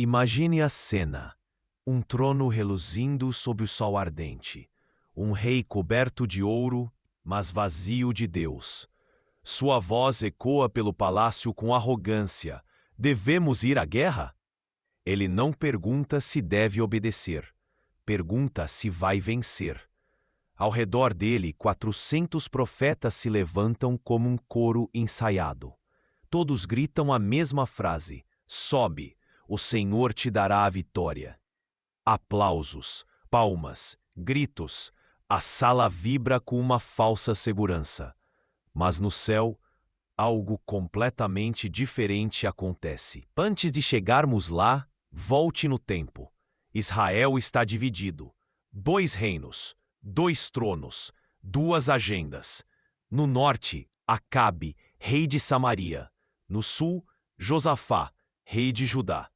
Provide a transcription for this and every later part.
Imagine a cena. Um trono reluzindo sob o sol ardente. Um rei coberto de ouro, mas vazio de Deus. Sua voz ecoa pelo palácio com arrogância. Devemos ir à guerra? Ele não pergunta se deve obedecer. Pergunta se vai vencer. Ao redor dele, 400 profetas se levantam como um coro ensaiado. Todos gritam a mesma frase: sobe, o Senhor te dará a vitória. Aplausos, palmas, gritos. A sala vibra com uma falsa segurança. Mas no céu, algo completamente diferente acontece. Antes de chegarmos lá, volte no tempo. Israel está dividido. 2 reinos, 2 tronos, 2 agendas. No norte, Acabe, rei de Samaria. No sul, Josafá, rei de Judá.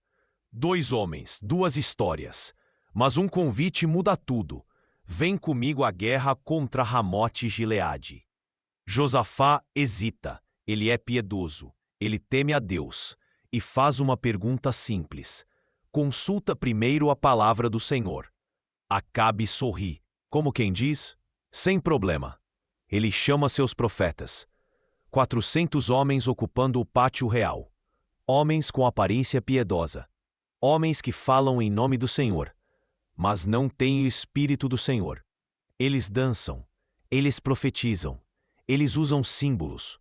2 homens, 2 histórias. Mas um convite muda tudo. Vem comigo à guerra contra Ramote e Gileade. Josafá hesita. Ele é piedoso. Ele teme a Deus. E faz uma pergunta simples. Consulta primeiro a palavra do Senhor. Acabe sorri. Como quem diz, sem problema. Ele chama seus profetas. 400 homens ocupando o pátio real. Homens com aparência piedosa. Homens que falam em nome do Senhor, mas não têm o Espírito do Senhor. Eles dançam, eles profetizam, eles usam símbolos.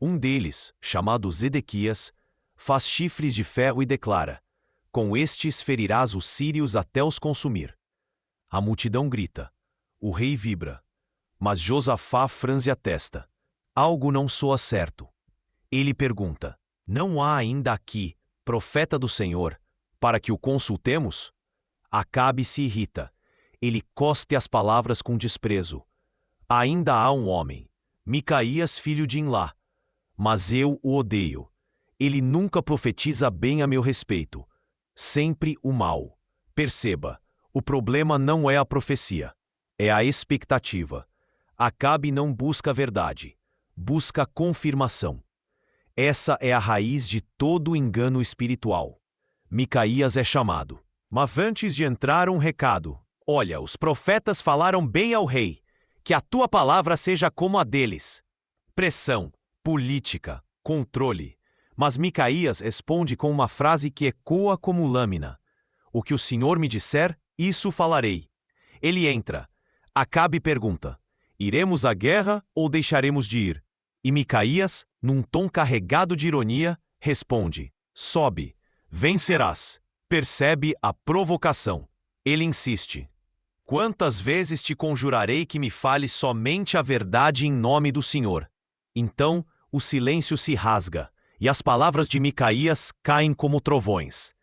Um deles, chamado Zedequias, faz chifres de ferro e declara: com estes ferirás os sírios até os consumir. A multidão grita, o rei vibra, mas Josafá franze a testa. Algo não soa certo. Ele pergunta: não há ainda aqui, profeta do Senhor, para que o consultemos? Acabe se irrita. Ele cospe as palavras com desprezo. Ainda há um homem, Micaías filho de Imlá, mas eu o odeio. Ele nunca profetiza bem a meu respeito. Sempre o mal. Perceba, o problema não é a profecia, é a expectativa. Acabe não busca a verdade, busca confirmação. Essa é a raiz de todo engano espiritual. Micaías é chamado. Mas antes de entrar um recado. Olha, os profetas falaram bem ao rei. Que a tua palavra seja como a deles. Pressão, política, controle. Mas Micaías responde com uma frase que ecoa como lâmina. O que o Senhor me disser, isso falarei. Ele entra. Acabe pergunta: iremos à guerra ou deixaremos de ir? E Micaías, num tom carregado de ironia, responde: sobe, vencerás. Percebe a provocação. Ele insiste: quantas vezes te conjurarei que me fales somente a verdade em nome do Senhor? Então, o silêncio se rasga, e as palavras de Micaías caem como trovões.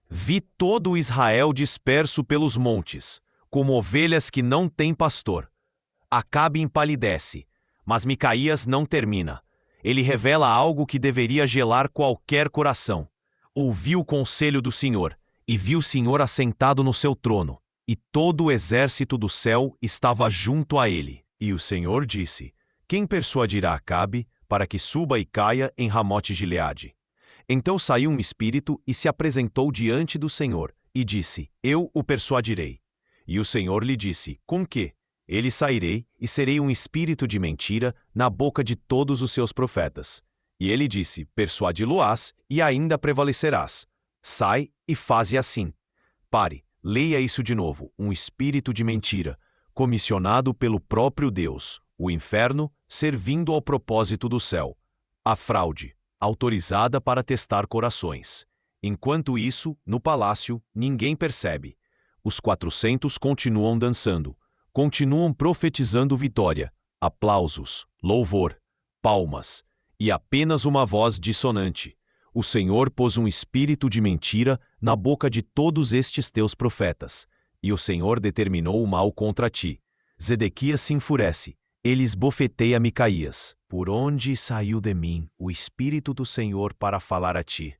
Vi todo o Israel disperso pelos montes, como ovelhas que não têm pastor. Acabe empalidece, mas Micaías não termina. Ele revela algo que deveria gelar qualquer coração. Ouvi o conselho do Senhor, e vi o Senhor assentado no seu trono, e todo o exército do céu estava junto a ele. E o Senhor disse: quem persuadirá Acabe para que suba e caia em Ramote Gileade? Então saiu um espírito e se apresentou diante do Senhor, e disse: eu o persuadirei. E o Senhor lhe disse: com que? Ele sairei e serei um espírito de mentira na boca de todos os seus profetas. E ele disse: persuadi-lo-ás e ainda prevalecerás. Sai e faze assim. Pare, leia isso de novo. Um espírito de mentira, comissionado pelo próprio Deus, o inferno, servindo ao propósito do céu. A fraude, autorizada para testar corações. Enquanto isso, no palácio, ninguém percebe. Os 400 continuam dançando, continuam profetizando vitória, aplausos, louvor, palmas, e apenas uma voz dissonante. O Senhor pôs um espírito de mentira na boca de todos estes teus profetas, e o Senhor determinou o mal contra ti. Zedequias se enfurece, ele esbofeteia Micaías. Por onde saiu de mim o espírito do Senhor para falar a ti?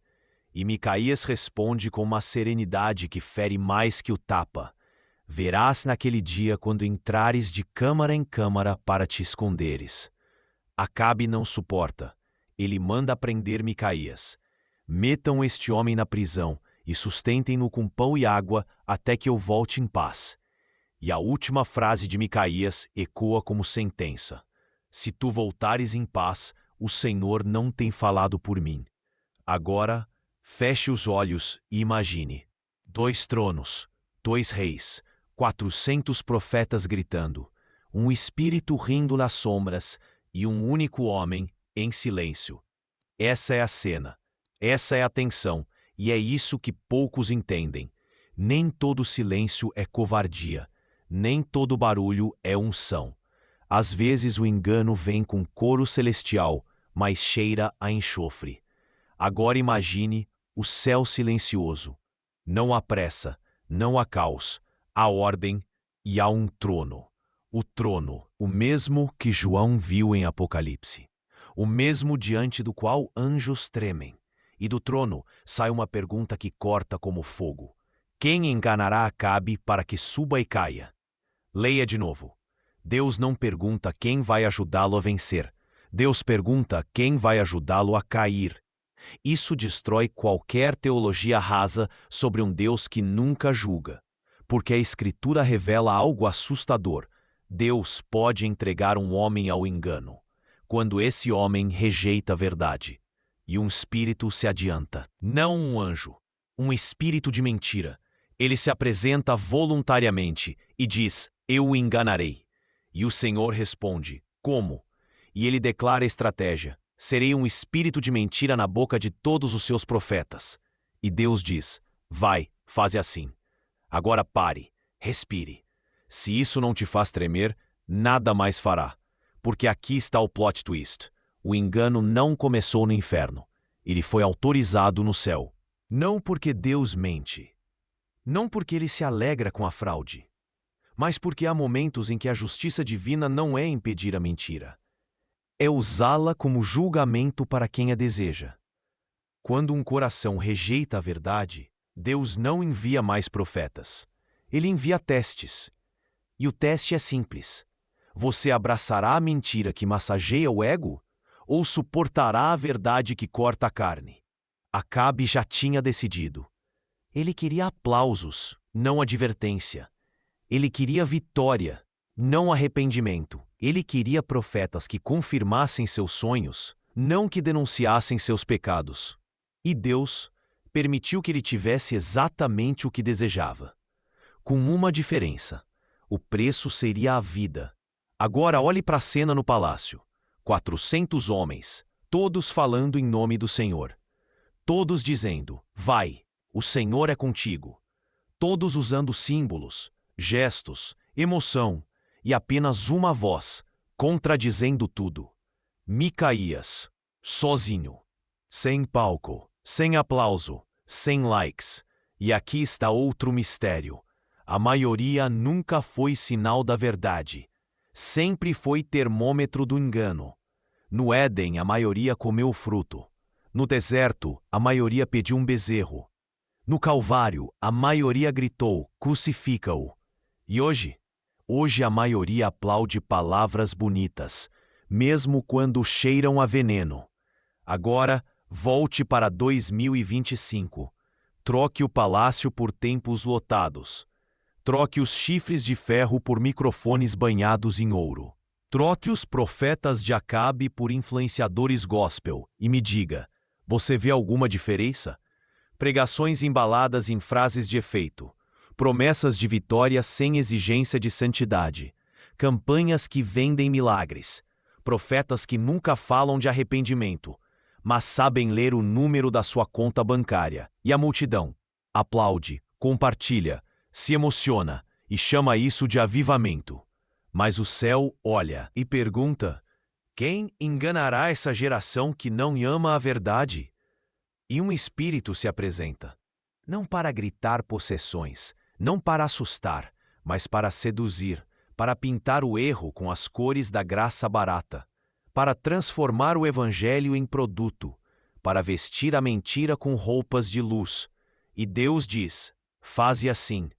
E Micaías responde com uma serenidade que fere mais que o tapa. Verás naquele dia quando entrares de câmara em câmara para te esconderes. Acabe não suporta. Ele manda prender Micaías. Metam este homem na prisão e sustentem-no com pão e água até que eu volte em paz. E a última frase de Micaías ecoa como sentença: se tu voltares em paz, o Senhor não tem falado por mim. Agora, feche os olhos e imagine: 2 tronos, 2 reis, 400 profetas gritando, um espírito rindo nas sombras e um único homem em silêncio. Essa é a cena, essa é a tensão, e é isso que poucos entendem. Nem todo silêncio é covardia, nem todo barulho é unção. Às vezes o engano vem com coro celestial, mas cheira a enxofre. Agora imagine o céu silencioso. Não há pressa, não há caos, há ordem e há um trono. O trono, o mesmo que João viu em Apocalipse. O mesmo diante do qual anjos tremem. E do trono sai uma pergunta que corta como fogo: quem enganará Acabe para que suba e caia? Leia de novo. Deus não pergunta quem vai ajudá-lo a vencer. Deus pergunta quem vai ajudá-lo a cair. Isso destrói qualquer teologia rasa sobre um Deus que nunca julga. Porque a Escritura revela algo assustador. Deus pode entregar um homem ao engano, quando esse homem rejeita a verdade. E um espírito se adianta. Não um anjo, um espírito de mentira. Ele se apresenta voluntariamente e diz: eu o enganarei. E o Senhor responde: como? E ele declara a estratégia: serei um espírito de mentira na boca de todos os seus profetas. E Deus diz: vai, faze assim. Agora pare, respire. Se isso não te faz tremer, nada mais fará. Porque aqui está o plot twist. O engano não começou no inferno. Ele foi autorizado no céu. Não porque Deus mente. Não porque ele se alegra com a fraude. Mas porque há momentos em que a justiça divina não é impedir a mentira. É usá-la como julgamento para quem a deseja. Quando um coração rejeita a verdade, Deus não envia mais profetas. Ele envia testes. E o teste é simples. Você abraçará a mentira que massageia o ego ou suportará a verdade que corta a carne? Acabe já tinha decidido. Ele queria aplausos, não advertência. Ele queria vitória, não arrependimento. Ele queria profetas que confirmassem seus sonhos, não que denunciassem seus pecados. E Deus permitiu que ele tivesse exatamente o que desejava. Com uma diferença: o preço seria a vida. Agora olhe para a cena no palácio. 400 homens, todos falando em nome do Senhor. Todos dizendo: vai, o Senhor é contigo. Todos usando símbolos, gestos, emoção, e apenas uma voz, contradizendo tudo. Micaías, sozinho, sem palco, sem aplauso, sem likes. E aqui está outro mistério. A maioria nunca foi sinal da verdade. Sempre foi termômetro do engano. No Éden, a maioria comeu fruto. No deserto, a maioria pediu um bezerro. No Calvário, a maioria gritou: crucifica-o. E hoje? Hoje a maioria aplaude palavras bonitas, mesmo quando cheiram a veneno. Agora, volte para 2025. Troque o palácio por templos lotados. Troque os chifres de ferro por microfones banhados em ouro. Troque os profetas de Acabe por influenciadores gospel e me diga: você vê alguma diferença? Pregações embaladas em frases de efeito, promessas de vitória sem exigência de santidade, campanhas que vendem milagres, profetas que nunca falam de arrependimento, mas sabem ler o número da sua conta bancária. E a multidão aplaude, compartilha, se emociona e chama isso de avivamento. Mas o céu olha e pergunta: quem enganará essa geração que não ama a verdade? E um espírito se apresenta, não para gritar possessões, não para assustar, mas para seduzir, para pintar o erro com as cores da graça barata, para transformar o evangelho em produto, para vestir a mentira com roupas de luz. E Deus diz: faze assim,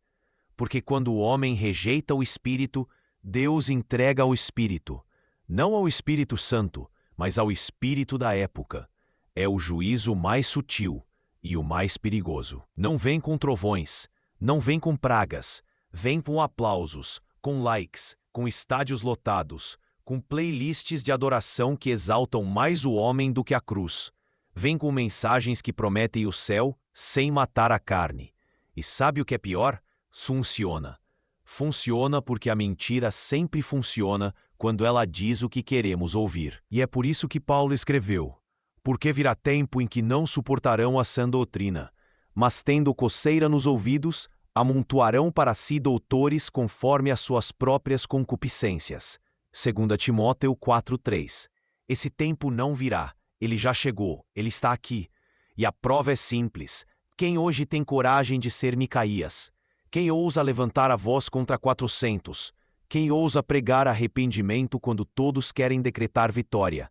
porque quando o homem rejeita o Espírito, Deus entrega ao Espírito, não ao Espírito Santo, mas ao espírito da época. É o juízo mais sutil, E o mais perigoso: não vem com trovões, não vem com pragas, vem com aplausos, com likes, com estádios lotados, com playlists de adoração que exaltam mais o homem do que a cruz. Vem com mensagens que prometem o céu sem matar a carne. E sabe o que é pior? Funciona. Funciona porque a mentira sempre funciona quando ela diz o que queremos ouvir. E é por isso que Paulo escreveu: porque virá tempo em que não suportarão a sã doutrina, mas tendo coceira nos ouvidos, amontoarão para si doutores conforme as suas próprias concupiscências. 2 Timóteo 4:3. Esse tempo não virá, ele já chegou, ele está aqui. E a prova é simples. Quem hoje tem coragem de ser Micaías? Quem ousa levantar a voz contra 400? Quem ousa pregar arrependimento quando todos querem decretar vitória?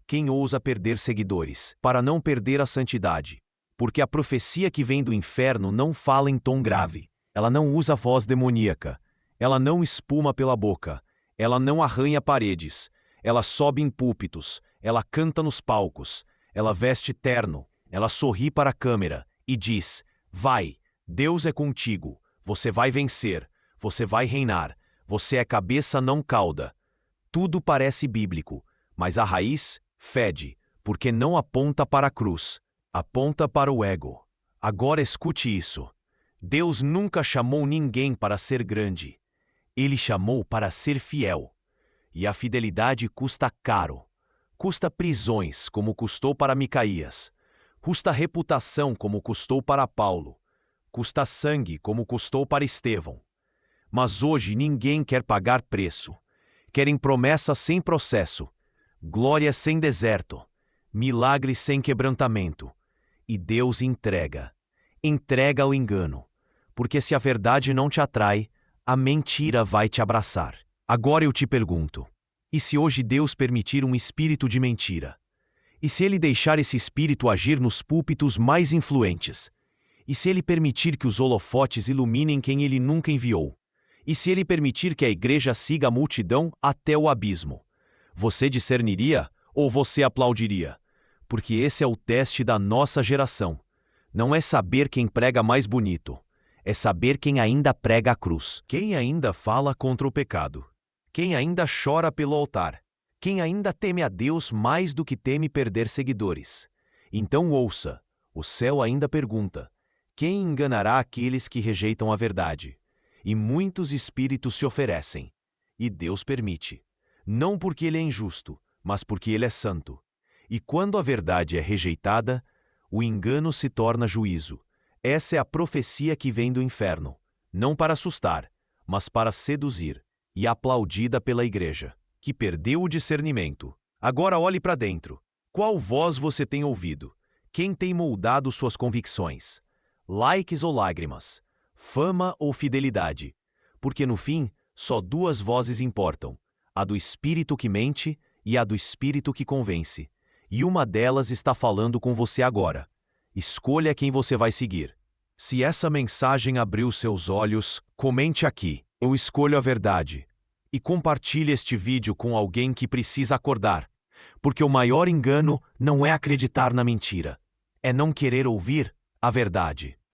Quem ousa perder seguidores, para não perder a santidade? Porque a profecia que vem do inferno não fala em tom grave. Ela não usa voz demoníaca. Ela não espuma pela boca. Ela não arranha paredes. Ela sobe em púlpitos. Ela canta nos palcos. Ela veste terno. Ela sorri para a câmera e diz: vai, Deus é contigo. Você vai vencer. Você vai reinar. Você é cabeça, não cauda. Tudo parece bíblico, mas a raiz fede, porque não aponta para a cruz, aponta para o ego. Agora escute isso. Deus nunca chamou ninguém para ser grande. Ele chamou para ser fiel. E a fidelidade custa caro. Custa prisões, como custou para Micaías. Custa reputação, como custou para Paulo. Custa sangue, como custou para Estevão. Mas hoje ninguém quer pagar preço. Querem promessas sem processo. Glória sem deserto, milagre sem quebrantamento. E Deus entrega. Entrega ao engano. Porque se a verdade não te atrai, a mentira vai te abraçar. Agora eu te pergunto: e se hoje Deus permitir um espírito de mentira? E se Ele deixar esse espírito agir nos púlpitos mais influentes? E se Ele permitir que os holofotes iluminem quem Ele nunca enviou? E se Ele permitir que a igreja siga a multidão até o abismo? Você discerniria ou você aplaudiria? Porque esse é o teste da nossa geração. Não é saber quem prega mais bonito, é saber quem ainda prega a cruz. Quem ainda fala contra o pecado. Quem ainda chora pelo altar. Quem ainda teme a Deus mais do que teme perder seguidores. Então ouça, o céu ainda pergunta: quem enganará aqueles que rejeitam a verdade? E muitos espíritos se oferecem. E Deus permite. Não porque Ele é injusto, mas porque Ele é santo. E quando a verdade é rejeitada, o engano se torna juízo. Essa é a profecia que vem do inferno, não para assustar, mas para seduzir, e aplaudida pela igreja, que perdeu o discernimento. Agora olhe para dentro. Qual voz você tem ouvido? Quem tem moldado suas convicções? Likes ou lágrimas? Fama ou fidelidade? Porque no fim, só duas vozes importam: a do espírito que mente e a do espírito que convence. E uma delas está falando com você agora. Escolha quem você vai seguir. Se essa mensagem abriu seus olhos, comente aqui: eu escolho a verdade. E compartilhe este vídeo com alguém que precisa acordar. Porque o maior engano não é acreditar na mentira, é não querer ouvir a verdade.